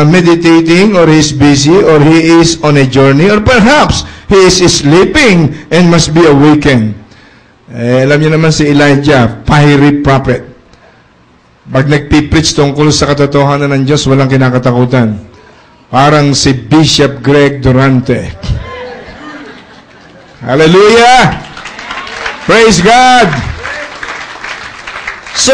meditating, or he is busy, or he is on a journey, or perhaps he is sleeping and must be awakened. Alam niyo naman si Elijah, fiery prophet. Pag nagpipreach tungkol sa katotohanan ng Diyos, walang kinakatakutan. Parang si Bishop Greg Durante. Hallelujah! Praise God! So,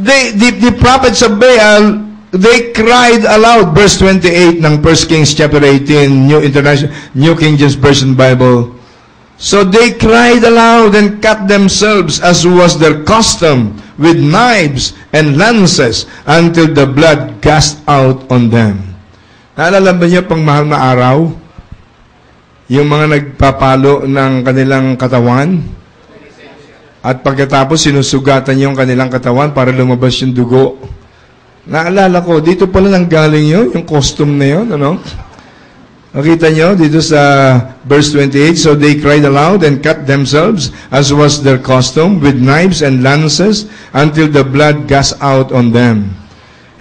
the prophets of Baal, they cried aloud. Verse 28 ng 1 Kings chapter 18, New King James Version Bible. So they cried aloud and cut themselves, as was their custom, with knives and lances, until the blood gushed out on them. Naalala ba niyo pang mahal na araw? Yung mga nagpapalo ng kanilang katawan? At pagkatapos sinusugatan yung kanilang katawan para lumabas yung dugo. Naalala ko, dito pala nang galing yun, yung costume na yun, ano? Nakita nyo dito sa verse 28, so they cried aloud and cut themselves, as was their custom, with knives and lances, until the blood gushed out on them.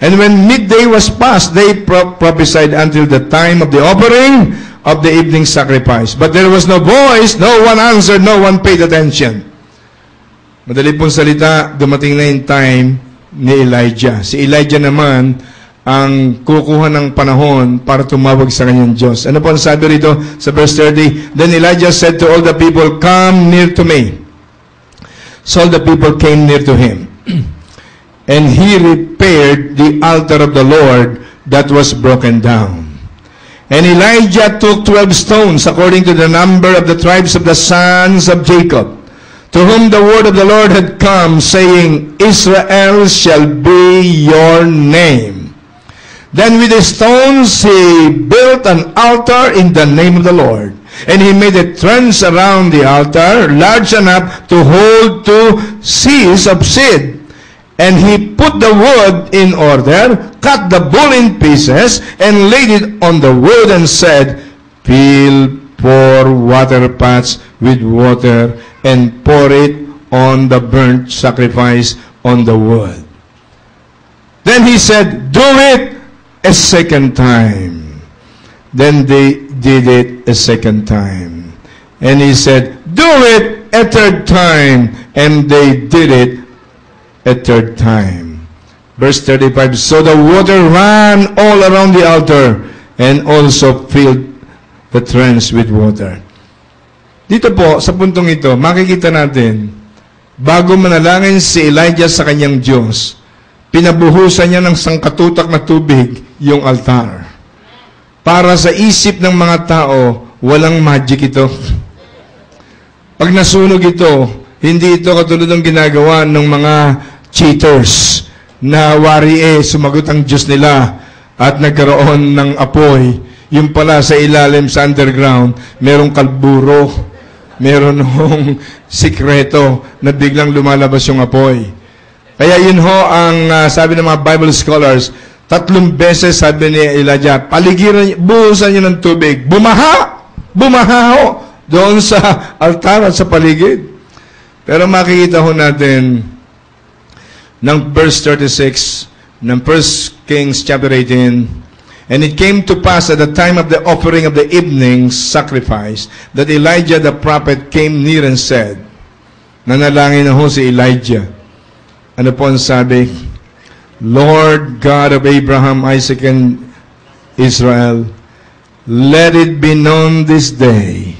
And when midday was past, they prophesied until the time of the offering of the evening sacrifice. But there was no voice, no one answered, no one paid attention. Madali pong salita, dumating na yung time ni Elijah. Si Elijah naman ang kukuha ng panahon para tumawag sa kanyang Diyos. Ano po ang sabi rito sa verse 30? Then Elijah said to all the people, "Come near to me." So all the people came near to him. And he repaired the altar of the Lord that was broken down. And Elijah took 12 stones, according to the number of the tribes of the sons of Jacob, to whom the word of the Lord had come, saying, "Israel shall be your name." Then with the stones he built an altar in the name of the Lord. And he made a trench around the altar, large enough to hold 2 seahs of seed. And he put the wood in order, cut the bull in pieces, and laid it on the wood, and said, "Fill 4 water pots with water, and pour it on the burnt sacrifice on the wood." Then he said, "Do it a second time." Then they did it a second time. And he said, "Do it a third time." And they did it a third time. Verse 35, so the water ran all around the altar, and also filled the trench with water. Dito po, sa puntong ito, makikita natin, bago manalangin si Elijah sa kanyang Diyos, pinabuhusan niya ng sangkatutak na tubig yung altar. Para sa isip ng mga tao, walang magic ito. Pag nasunog ito, hindi ito katulad ng ginagawa ng mga cheaters na sumagot ang Diyos nila at nagkaroon ng apoy. Yung pala sa ilalim, sa underground, merong kalburo, meron hong sikreto na biglang lumalabas yung apoy. Kaya yun ho ang sabi ng mga Bible scholars, 3 beses sabi ni Elijah, paligiran, buhusan nyo ng tubig, bumaha ho doon sa altar at sa paligid. Pero makikita ho natin ng verse 36 ng 1 Kings chapter 18, and it came to pass at the time of the offering of the evening sacrifice that Elijah the prophet came near and said, nanalangin na ho si Elijah. Ano po ang sabi? Lord God of Abraham, Isaac, and Israel, let it be known this day,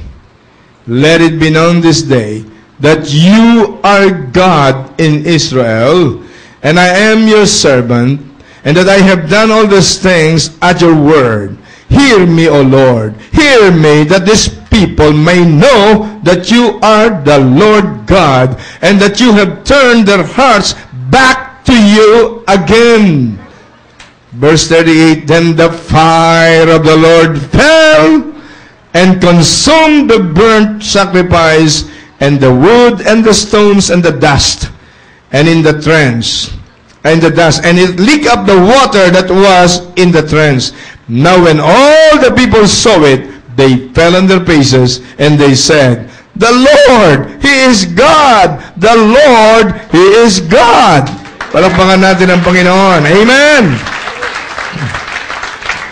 that you are God in Israel, and I am your servant, and that I have done all these things at your word. Hear me, O Lord, hear me, that this people may know that you are the Lord God, and that you have turned their hearts back to you again. Verse 38, then the fire of the Lord fell and consumed the burnt sacrifice, and the wood, and the stones, and the dust, and in the trench, and the dust, and it licked up the water that was in the trench. Now when all the people saw it, they fell on their faces, and they said, the Lord, He is God! The Lord, He is God! Palakpakan natin ang Panginoon. Amen!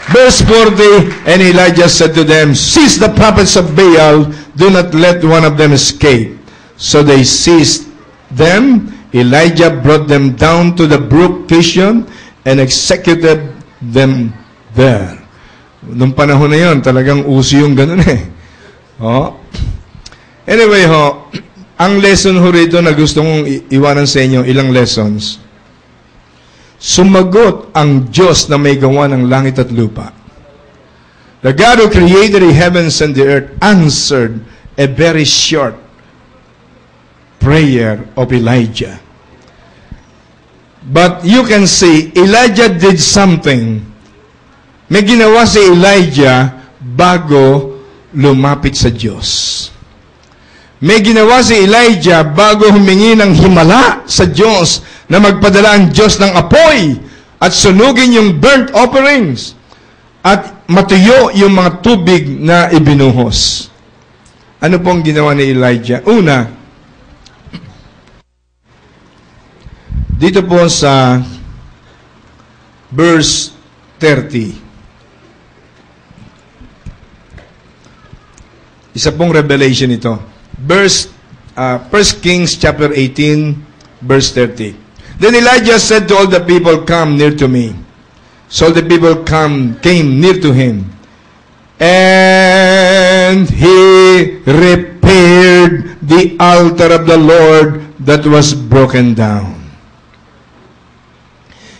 Verse 40, and Elijah said to them, "Seize the prophets of Baal, do not let one of them escape." So they seized them. Elijah brought them down to the brook Kishon and executed them there. Nung panahon na yun, talagang uso yung ganun eh. Oh. Anyway ho, ang lesson ho rito na gusto kong iwanan sa inyo, ilang lessons. Sumagot ang Diyos na may gawa ng langit at lupa. The God who created the heavens and the earth answered a very short prayer of Elijah. But you can see, Elijah did something. May ginawa si Elijah bago lumapit sa Diyos. May ginawa si Elijah bago humingi ng himala sa Diyos na magpadala ang Diyos ng apoy at sunugin yung burnt offerings at matuyo yung mga tubig na ibinuhos. Ano pong ginawa ni Elijah? Una, dito po sa verse 30. Isa pong revelation ito. Verse 1 Kings chapter 18 verse 30. Then Elijah said to all the people, "Come near to me." So the people came near to him. And he repaired the altar of the Lord that was broken down.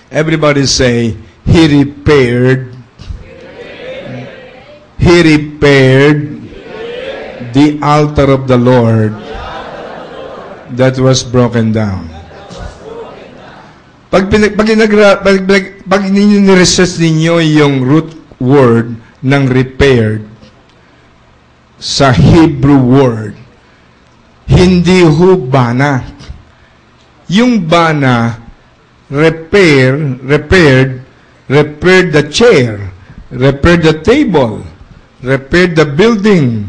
Everybody say, he repaired the altar of the Lord that was broken down. Pag ni-research ninyo yung root word ng repaired sa Hebrew word, hindi ho bana. Yung bana, repaired the chair, repaired the table, repaired the building.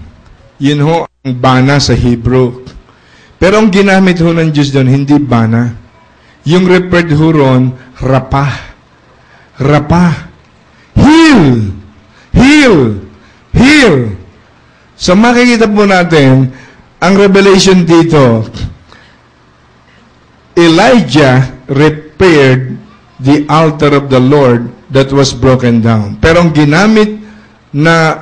Yun ho ang bana sa Hebrew. Pero ang ginamit ho ng Diyos doon, hindi bana. Yung repaired ho ron, rapa. Heal. So makikita po natin, ang revelation dito, Elijah repaired the altar of the Lord that was broken down. Pero ang ginamit na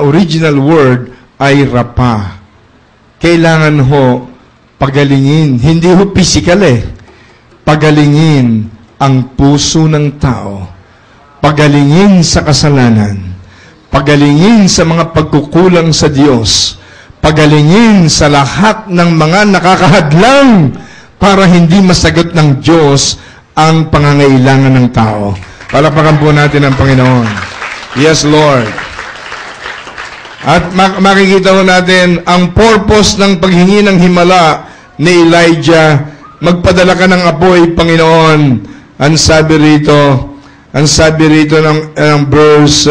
original word ay rapa. Kailangan ho pagalingin. Hindi ho physical eh. Pagalingin ang puso ng tao. Pagalingin sa kasalanan. Pagalingin sa mga pagkukulang sa Diyos. Pagalingin sa lahat ng mga nakakahadlang para hindi masagot ng Diyos ang pangangailangan ng tao. Palapakan po natin ang Panginoon. Yes, Lord. At makikita ko natin ang purpose ng paghingi ng himala ni Elijah. Magpadala ka ng apoy, Panginoon. Ang sabi rito ng verse,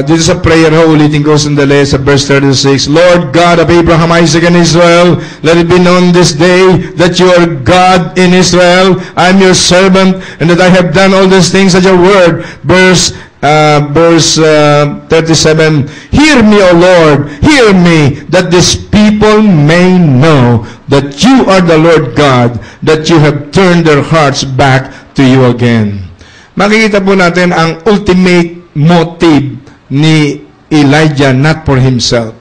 dito sa prayer ho, ulitin ko sandali sa verse 36. Lord God of Abraham, Isaac, and Israel, let it be known this day that you are God in Israel. I am your servant, and that I have done all these things at your word. Verse 37, hear me, O Lord, hear me, that this people may know that you are the Lord God, that you have turned their hearts back to you again. Makikita po natin ang ultimate motive ni Elijah, not for himself.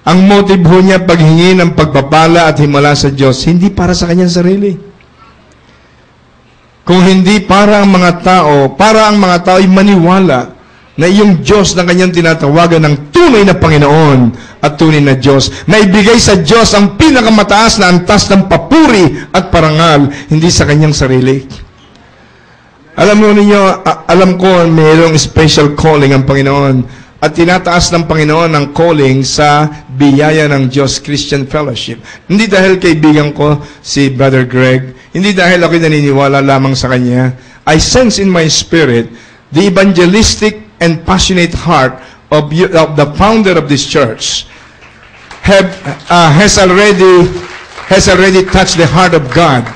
Ang motive ho niya paghingi ng pagpapala at himala sa Diyos, hindi para sa kanyang sarili. Kung hindi para ang mga tao ay maniwala na yung Diyos na kanyang tinatawagan ng tunay na Panginoon at tunay na Diyos, na ibigay sa Diyos ang pinakamataas na antas ng papuri at parangal, hindi sa kanyang sarili. Alam ko mayroong special calling ang Panginoon at tinataas ng Panginoon ang calling sa biyaya ng Diyos Christian Fellowship. Hindi dahil kaibigan ko si Brother Greg, hindi dahil ako'y naniniwala lamang sa kanya. I sense in my spirit the evangelistic and passionate heart of the founder of this church has already touched the heart of God.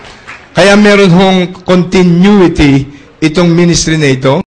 Kaya meron hong continuity itong ministry na ito.